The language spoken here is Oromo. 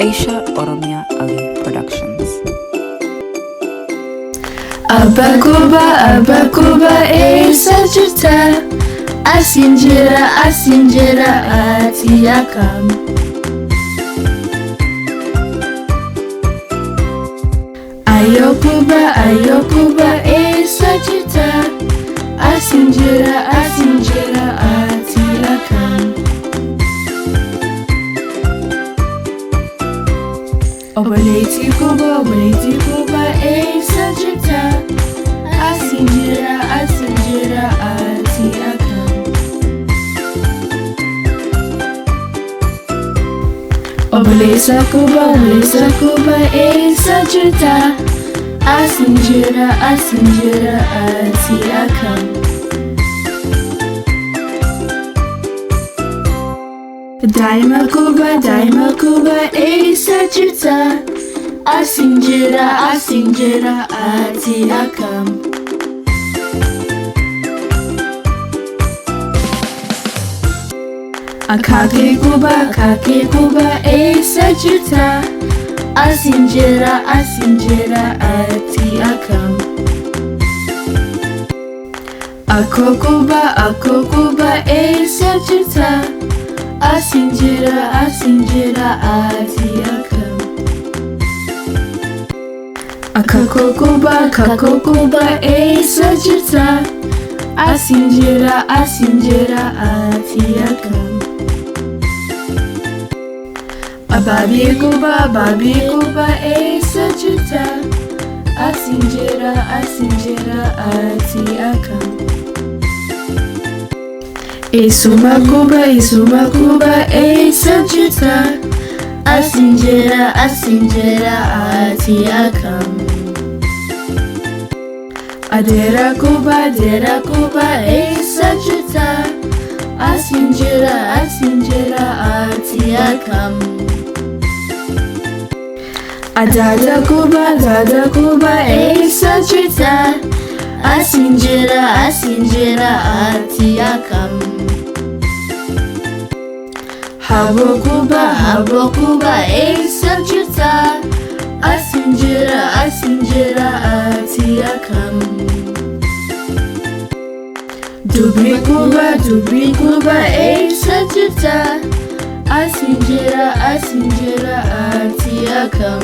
Aisha Oromia Ali Productions. Abakuba sajita asinjira ati yakam. Ayokuba sajita asinjira ati yakam. Obaleti kuba sajita asinjira ati yakam. Obalesa kuba sajita asinjira ati yakam. Daima kuba sajita asinjira ati yakam. Akake kuba sajita asinjira ati yakam. Akokuba sajita asinjira ati yakam. Akakokuba sajita asinjira ati yakam. Ababikuba sajita asinjira ati yakam. Isumakuba sajita asinjira ati yakam. Adera kuba sajita asinjira ati yakam. Adada kuba sajita asinjira ati yakam. Habokuba sajita asinjira ati yakam. Dubrikuba sajita asinjira ati yakam.